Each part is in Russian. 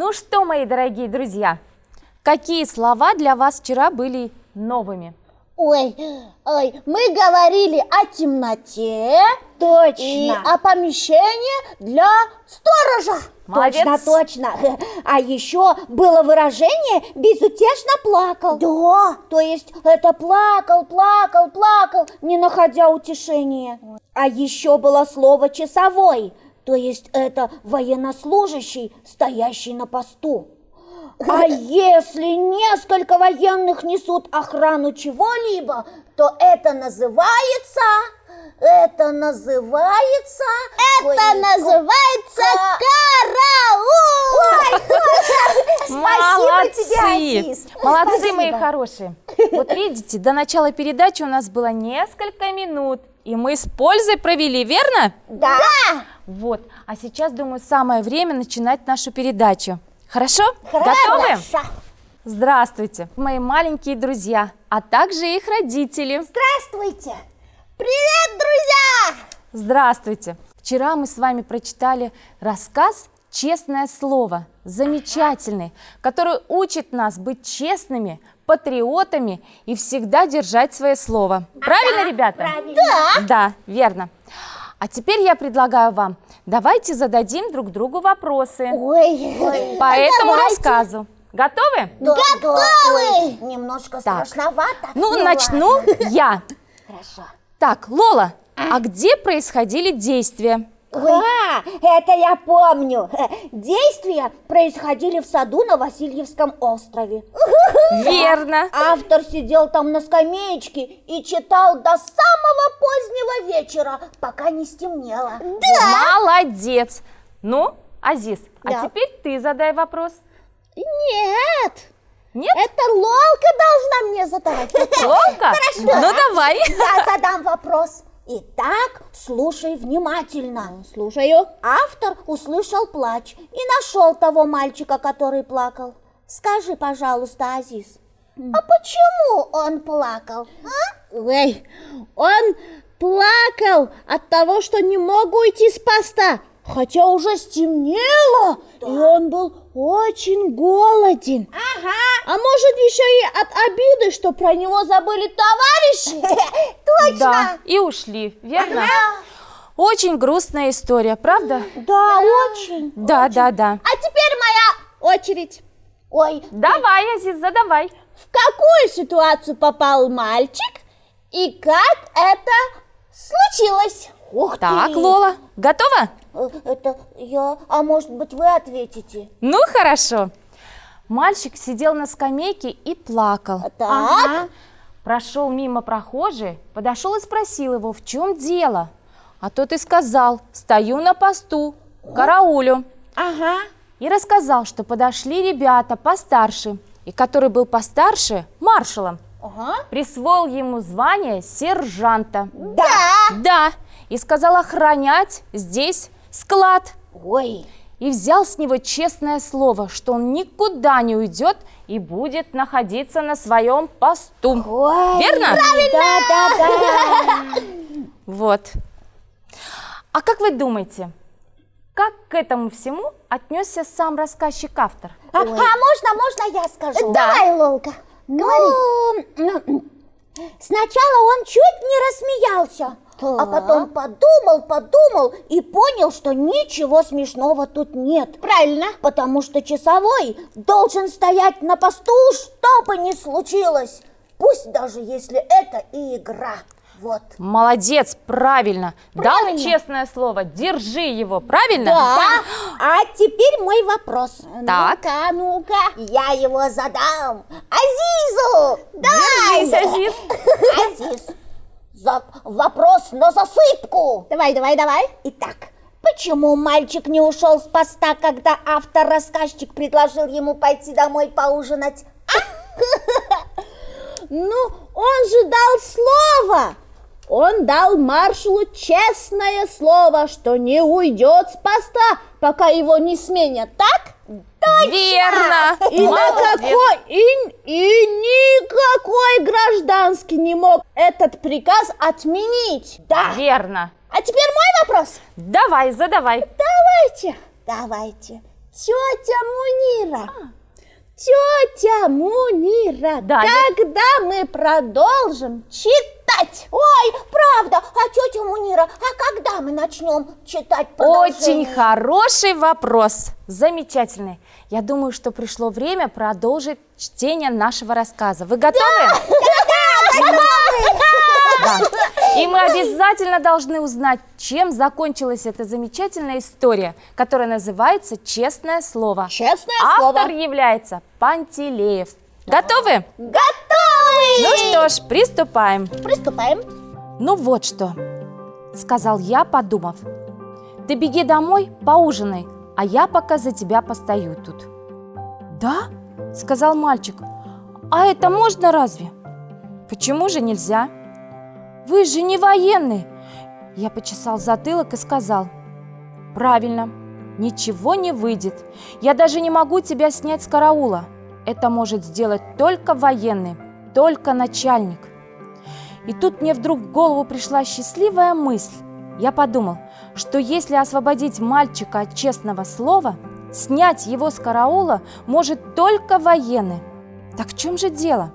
Ну что, мои дорогие друзья, какие слова для вас вчера были новыми? Ой, мы говорили о темноте. Точно. И о помещении для сторожа. Молодец. Точно. А еще было выражение «безутешно плакал». Да, то есть это плакал, не находя утешения. А еще было слово «часовой», то есть это военнослужащий, стоящий на посту. А если несколько военных несут охрану чего-либо, то это называется... караул! Молодцы! Спасибо тебе, Азиз. Молодцы, Спасибо. мои хорошие. Вот видите, до начала передачи у нас было несколько минут, и мы с пользой провели, верно? Да. Вот, а сейчас, думаю, самое время начинать нашу передачу. Хорошо? Хорошо. Готовы? Здравствуйте, мои маленькие друзья, а также их родители. Здравствуйте. Привет, друзья! Здравствуйте. Вчера мы с вами прочитали рассказ «Честное слово», замечательный, который учит нас быть честными, патриотами и всегда держать свое слово. Правильно, ребята? Правильно. Да, верно. А теперь я предлагаю вам, давайте зададим друг другу вопросы Ой, по этому давайте. рассказу. Готовы? Готовы! Немножко Так. страшновато. Ну, начну я. Хорошо. Так, Лола, а где происходили действия? Это я помню. Действия происходили в саду на Васильевском острове. Верно. Автор сидел там на скамеечке и читал до самого позднего вечера, пока не стемнело. Молодец. Ну, Азиз, а Да. теперь ты задай вопрос. Нет, Нет? это Лолка должна мне задавать вопрос. Лолка? Ну, давай. Я задам вопрос. Итак, слушай внимательно. Слушаю. Автор услышал плач и нашел того мальчика, который плакал. Скажи, пожалуйста, Азиз, а почему он плакал? Ой, он плакал от того, что не мог уйти с поста, хотя уже стемнело, и он был очень голоден. Ага, А может, еще и от обиды, что про него забыли товарищи? точно. Да, и ушли, верно? Очень грустная история, правда? Да, очень. Да. А теперь моя очередь. Ой, Давай, Азиз, задавай. В какую ситуацию попал мальчик и как это случилось? ух Так, ты. Лола, готова? Это я, а может быть вы ответите? Ну, хорошо. Мальчик сидел на скамейке и плакал. Так. Прошел мимо прохожий, подошел и спросил его, в чем дело. А тот и сказал, стою на посту, караулю. Ага. И рассказал, что подошли ребята постарше, и который был постарше маршалом. Ага. Присвоил ему звание сержанта. Да. Да, и сказал охранять здесь склад. Ой. И взял с него честное слово, что он никуда не уйдет и будет находиться на своем посту. Ой. Верно? Да. Вот. А как вы думаете, как к этому всему отнесся сам рассказчик-автор? А можно я скажу? Да. Давай, Лолка. Ну, сначала он чуть не рассмеялся, а потом подумал и понял, что ничего смешного тут нет. Правильно. Потому что часовой должен стоять на посту, что бы ни случилось, пусть даже если это и игра. Вот. Молодец, правильно. Правильно. Дал честное слово, держи его, правильно? Да. А теперь мой вопрос. Так. Ну-ка. Я его задам Азизу. Держись, Азиз. Азиз, вопрос на засыпку. Давай. Итак, почему мальчик не ушел с поста, когда автор-рассказчик предложил ему пойти домой поужинать? Ну, он же дал слово. Он дал маршалу честное слово, что не уйдет с поста, пока его не сменят, так? Верно. И никакой гражданский не мог этот приказ отменить. Да. Верно. А теперь мой вопрос. Давай, задавай. Давайте. Тетя Мунира. Тетя Мунира, Да, когда мы продолжим читать? Ой, правда, а тетя Мунира, а когда мы начнем читать продолжение? Очень хороший вопрос. Замечательный. Я думаю, что пришло время продолжить чтение нашего рассказа. Вы готовы? Да. И мы обязательно должны узнать, чем закончилась эта замечательная история, которая называется «Честное слово». Честное Автор слово. является Пантелеев. Готовы? Готовы! Ну что ж, приступаем. Приступаем. Ну вот что, сказал я, подумав. Ты беги домой, поужинай, а я пока за тебя постою тут. Да? Сказал мальчик. А это можно разве? Почему же нельзя? Вы же не военный. Я почесал затылок и сказал. Правильно, ничего не выйдет. Я даже не могу тебя снять с караула. Это может сделать только военный, только начальник. И тут мне вдруг в голову пришла счастливая мысль. Я подумал, что если освободить мальчика от честного слова, снять его с караула может только военный. Так в чем же дело?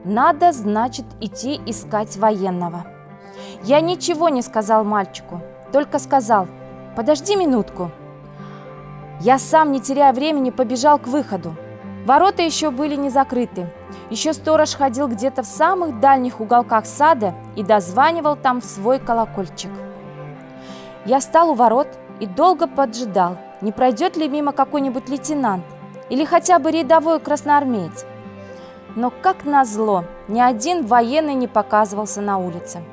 Надо, значит, идти искать военного. Я ничего не сказал мальчику, только сказал: подожди минутку. Я сам, не теряя времени, побежал к выходу. Ворота еще были не закрыты. Еще сторож ходил где-то в самых дальних уголках сада и дозванивал там в свой колокольчик. Я стал у ворот и долго поджидал, не пройдет ли мимо какой-нибудь лейтенант или хотя бы рядовой красноармеец. Но, как назло, ни один военный не показывался на улице.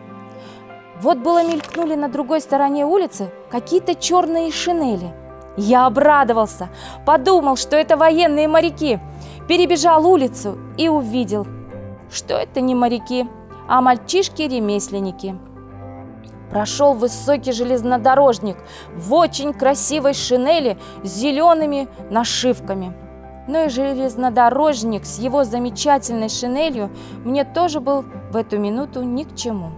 Вот было мелькнули на другой стороне улицы какие-то черные шинели. Я обрадовался, подумал, что это военные моряки. Перебежал улицу и увидел, что это не моряки, а мальчишки-ремесленники. Прошел высокий железнодорожник в очень красивой шинели с зелеными нашивками. Но и железнодорожник с его замечательной шинелью мне тоже был в эту минуту ни к чему.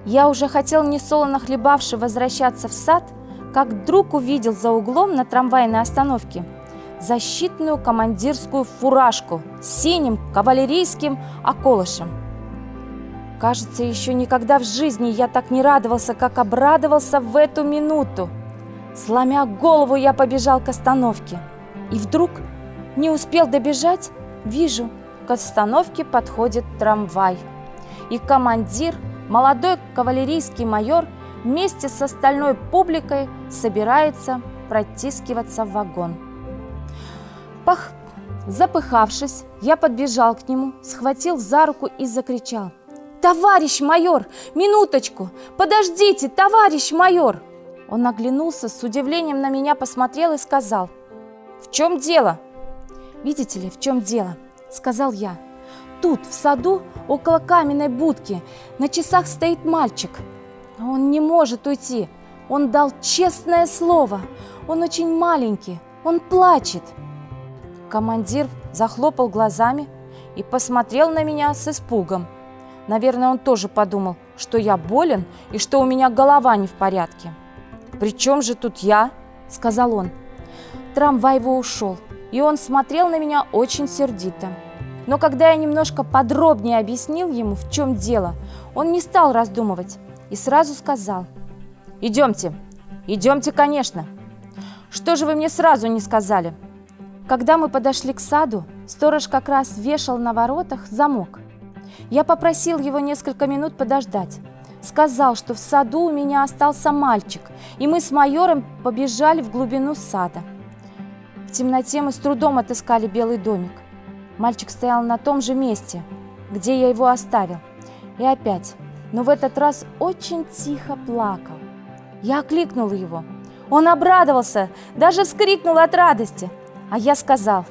Я уже хотел несолоно хлебавши возвращаться в сад, как вдруг увидел за углом на трамвайной остановке защитную командирскую фуражку с синим кавалерийским околышем. Кажется, еще никогда в жизни я так не радовался, как обрадовался в эту минуту. Сломя голову, я побежал к остановке. И вдруг, не успел добежать, вижу, к остановке подходит трамвай. И командир, молодой кавалерийский майор, вместе с остальной публикой собирается протискиваться в вагон. Запыхавшись, я подбежал к нему, схватил за руку и закричал: «Товарищ майор, минуточку! Подождите, товарищ майор!» Он оглянулся, с удивлением на меня посмотрел и сказал: «В чем дело?» «Видите ли, в чем дело?» – сказал я. «Тут, в саду, около каменной будки, на часах стоит мальчик. Он не может уйти. Он дал честное слово. Он очень маленький. Он плачет». Командир захлопал глазами и посмотрел на меня с испугом. Наверное, он тоже подумал, что я болен и что у меня голова не в порядке. «При чем же тут я?» – сказал он. Трамвай его ушел, и он смотрел на меня очень сердито. Но когда я немножко подробнее объяснил ему, в чем дело, он не стал раздумывать и сразу сказал: «Идемте, идемте, конечно. Что же вы мне сразу не сказали?» Когда мы подошли к саду, сторож как раз вешал на воротах замок. Я попросил его несколько минут подождать. Сказал, что в саду у меня остался мальчик, и мы с майором побежали в глубину сада. В темноте мы с трудом отыскали белый домик. Мальчик стоял на том же месте, где я его оставил. И опять, но в этот раз очень тихо плакал. Я окликнула его. Он обрадовался, даже вскрикнул от радости. А я сказал: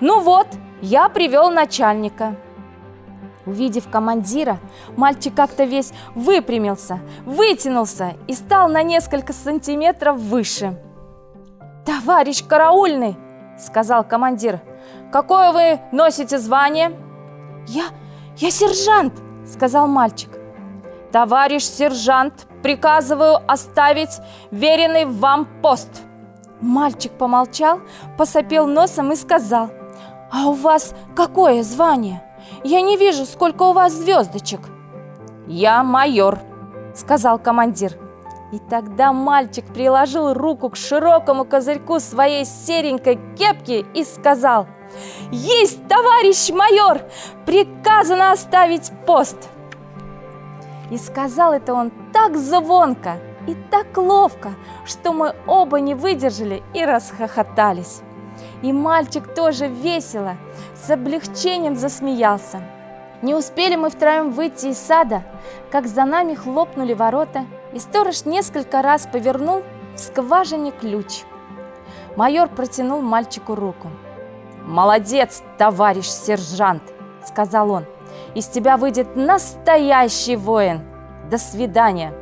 «Ну вот, я привел начальника». Увидев командира, мальчик как-то весь выпрямился, вытянулся и стал на несколько сантиметров выше. «Товарищ караульный!» – сказал командир. «Какое вы носите звание?» Я сержант!» – сказал мальчик. «Товарищ сержант, приказываю оставить веренный вам пост!» Мальчик помолчал, посопел носом и сказал: «А у вас какое звание? Я не вижу, сколько у вас звездочек». «Я майор», — сказал командир. И тогда мальчик приложил руку к широкому козырьку своей серенькой кепки и сказал: «Есть, товарищ майор! Приказано оставить пост!» И сказал это он так звонко и так ловко, что мы оба не выдержали и расхохотались. И мальчик тоже весело, с облегчением засмеялся. Не успели мы втроем выйти из сада, как за нами хлопнули ворота, и сторож несколько раз повернул в скважине ключ. Майор протянул мальчику руку. «Молодец, товарищ сержант!» — сказал он. «Из тебя выйдет настоящий воин! До свидания!»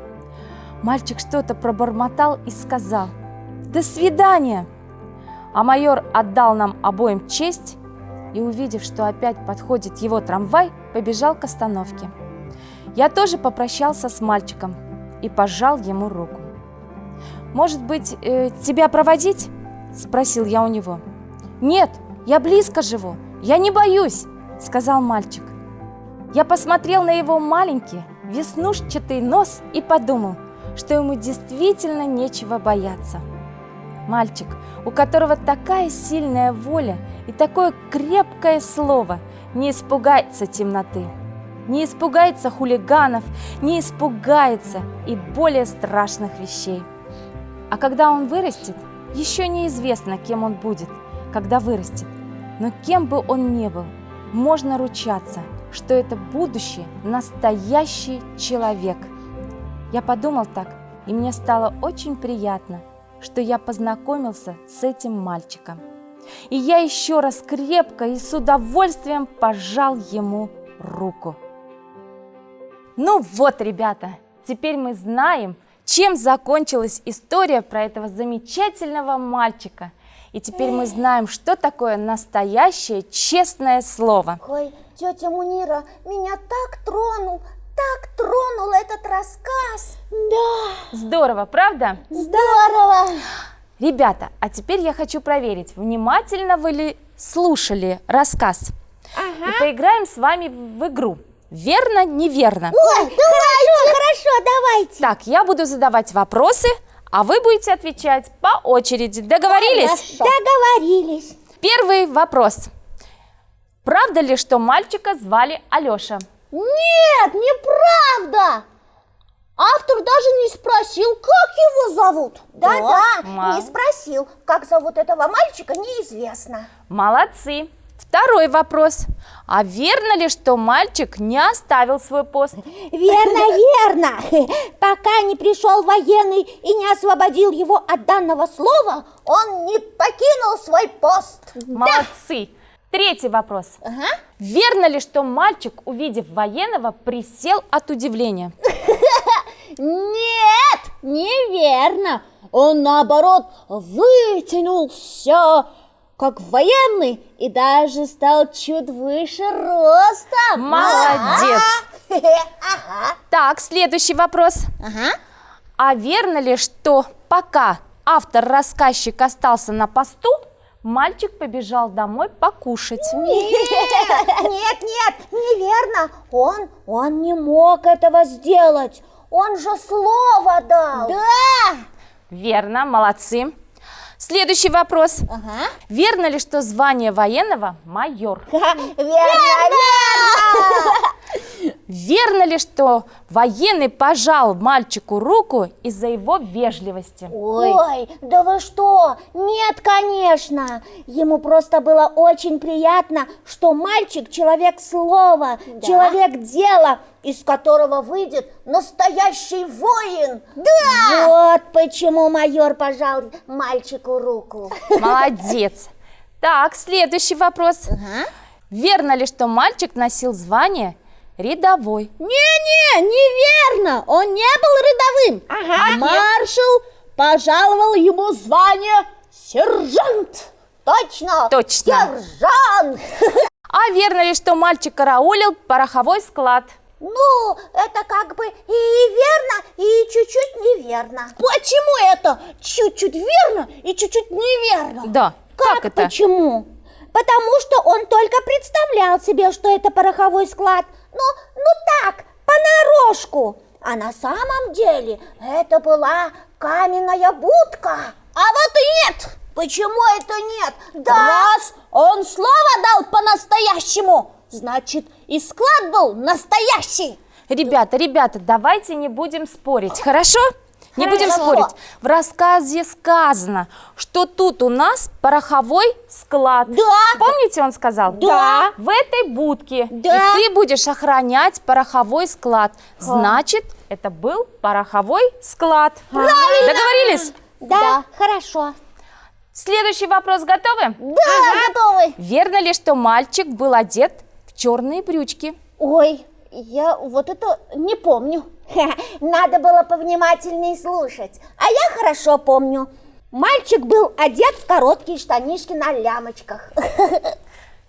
Мальчик что-то пробормотал и сказал: «До свидания!» А майор отдал нам обоим честь и, увидев, что опять подходит его трамвай, побежал к остановке. Я тоже попрощался с мальчиком и пожал ему руку. «Может быть, тебя проводить?» – спросил я у него. «Нет, я близко живу, я не боюсь», – сказал мальчик. Я посмотрел на его маленький веснушчатый нос и подумал, что ему действительно нечего бояться. Мальчик, у которого такая сильная воля и такое крепкое слово, не испугается темноты, не испугается хулиганов, не испугается и более страшных вещей. А когда он вырастет, еще неизвестно, кем он будет, когда вырастет. Но кем бы он ни был, можно ручаться, что это будущий настоящий человек. Я подумал так, и мне стало очень приятно, что я познакомился с этим мальчиком. И я еще раз крепко и с удовольствием пожал ему руку. Ну вот, ребята, теперь мы знаем, чем закончилась история про этого замечательного мальчика. И теперь мы знаем, что такое настоящее честное слово. Ой, тетя Мунира, меня так тронул этот рассказ. Да, Здорово, правда? здорово. Ребята, а теперь я хочу проверить, внимательно вы ли слушали рассказ. И поиграем с вами в игру. Верно, неверно. Ой, хорошо, давайте. Так, я буду задавать вопросы, а вы будете отвечать по очереди. Договорились? Договорились. Первый вопрос. Правда ли, что мальчика звали Алеша? Нет, неправда. Автор даже не спросил, как его зовут. Да, не спросил, как зовут этого мальчика, неизвестно. Молодцы. Второй вопрос. А верно ли, что мальчик не оставил свой пост? Верно. Пока не пришел военный и не освободил его от данного слова, он не покинул свой пост. Молодцы. Третий вопрос. Верно ли, что мальчик, увидев военного, присел от удивления? Нет, неверно. Он, наоборот, вытянулся, как военный, и даже стал чуть выше роста. Молодец. Так, следующий вопрос. А верно ли, что пока автор-рассказчик остался на посту, мальчик побежал домой покушать? Нет, неверно. Он не мог этого сделать. Он же слово дал. Да. Верно, молодцы. Следующий вопрос. Верно ли, что звание военного майор? Верно. Верно ли, что военный пожал мальчику руку из-за его вежливости? Ой, да вы что? Нет, конечно. Ему просто было очень приятно, что мальчик человек слова, человек дела, из которого выйдет настоящий воин. Да! Вот почему майор пожал мальчику руку. Молодец. Так, следующий вопрос. Верно ли, что мальчик носил звание рядовой? Неверно. Он не был рядовым. Маршал пожаловал ему звание сержант. Точно. Точно. Сержант. А верно ли, что мальчик караулил пороховой склад? Ну, это как бы и верно, и чуть-чуть неверно. Почему это чуть-чуть верно и чуть-чуть неверно? Да, как это? Почему? Потому что он только представлял себе, что это пороховой склад. Ну так, понарошку. А на самом деле это была каменная будка. А вот и нет! Почему это нет? Раз он слово дал по-настоящему, значит и склад был настоящий. Ребята, давайте не будем спорить, хорошо? Не будем Хорошо. спорить. В рассказе сказано, что тут у нас пороховой склад. Да. Помните, он сказал? Да. В этой будке. Да. И ты будешь охранять пороховой склад. Значит, это был пороховой склад. Правильно. Договорились? Да, хорошо. Следующий вопрос готовы? Да, готовы. Верно ли, что мальчик был одет в черные брючки? Ой, я вот это не помню. Надо было повнимательнее слушать. А я хорошо помню. Мальчик был одет в короткие штанишки на лямочках.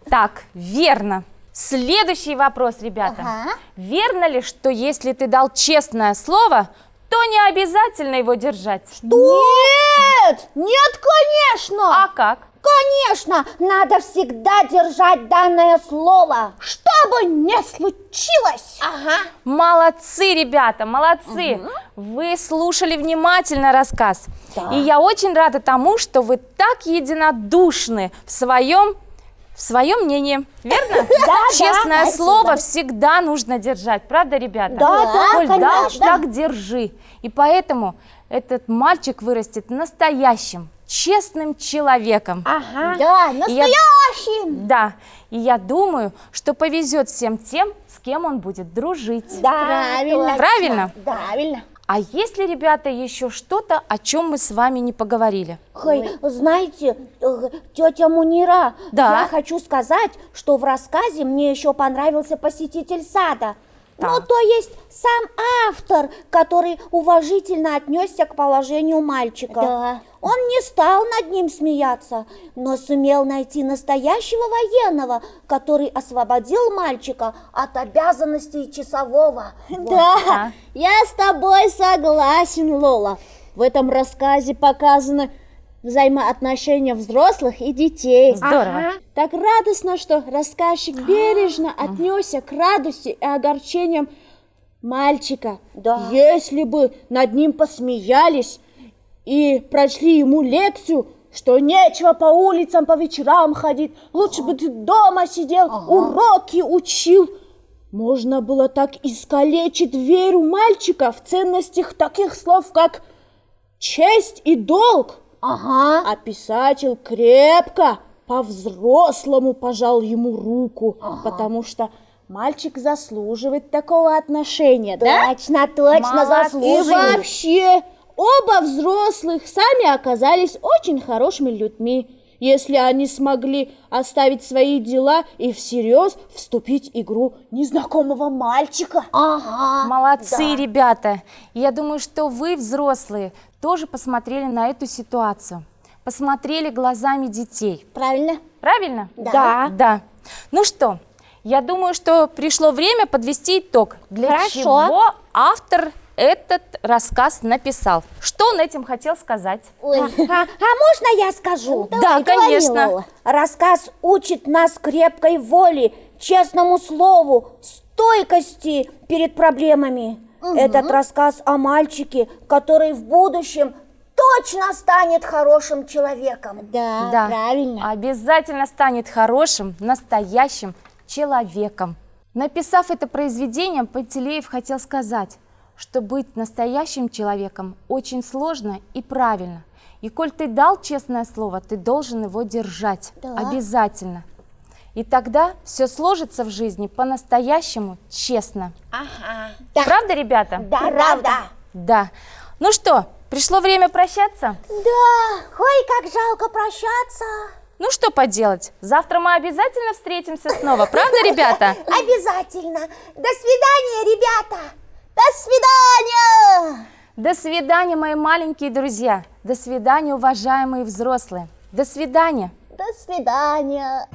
Так, верно. Следующий вопрос, ребята. Ага. Верно ли, что если ты дал честное слово, то не обязательно его держать? Нет, нет, конечно. А как? Конечно, надо всегда держать данное слово. Что бы ни случилось. Ага. Молодцы, ребята, молодцы. Вы слушали внимательно рассказ. Да. И я очень рада тому, что вы так единодушны в своем мнении. Верно? Честное да, слово всегда нужно держать. Правда, ребята? Да, Коль дал, конечно. так держи. И поэтому этот мальчик вырастет настоящим, честным человеком. Ага. Да, И я- настоящим. Да, и я думаю, что повезет всем тем, с кем он будет дружить. Да, Правильно. точно. Правильно? Правильно. А есть ли, ребята, еще что-то, о чем мы с вами не поговорили? Ой, знаете, тетя Мунира, Да. я хочу сказать, что в рассказе мне еще понравился посетитель сада. Так. Ну, то есть сам автор, который уважительно отнесся к положению мальчика. Да. Он не стал над ним смеяться, но сумел найти настоящего военного, который освободил мальчика от обязанностей часового. Да, я с тобой согласен, Лола. В этом рассказе показаны взаимоотношения взрослых и детей. Здорово. Так радостно, что рассказчик бережно отнесся к радости и огорчениям мальчика. Да. Если бы над ним посмеялись и прочли ему лекцию, что нечего по улицам по вечерам ходить, лучше бы ты дома сидел, уроки учил. Можно было так искалечить веру мальчика в ценностях таких слов, как честь и долг. Ага. А писатель крепко, по-взрослому пожал ему руку, потому что мальчик заслуживает такого отношения, да? Точно, точно Молодцы. И заслуживает. вообще, оба взрослых сами оказались очень хорошими людьми, если они смогли оставить свои дела и всерьез вступить в игру незнакомого мальчика. Ага. Молодцы, ребята. И я думаю, что вы, взрослые, тоже посмотрели на эту ситуацию. Посмотрели глазами детей. Правильно? Правильно? Да. Да. Ну что, я думаю, что пришло время подвести итог. Для Хорошо. чего автор этот рассказ написал? Что он этим хотел сказать? Ой. А можно я скажу? Да, конечно. Лола. Рассказ учит нас крепкой воле, честному слову, стойкости перед проблемами. Этот рассказ о мальчике, который в будущем точно станет хорошим человеком. Да, Да. правильно. Обязательно станет хорошим, настоящим человеком. Написав это произведение, Пантелеев хотел сказать, что быть настоящим человеком очень сложно и правильно. И коль ты дал честное слово, ты должен его держать. Да. Обязательно. И тогда все сложится в жизни по-настоящему честно. Ага. Правда, ребята? Да, правда. Да. Ну что, пришло время прощаться? Да, ой, как жалко прощаться. Ну что поделать, завтра мы обязательно встретимся снова, правда, ребята? Обязательно. До свидания, ребята. До свидания. До свидания, мои маленькие друзья. До свидания, уважаемые взрослые. До свидания. До свидания.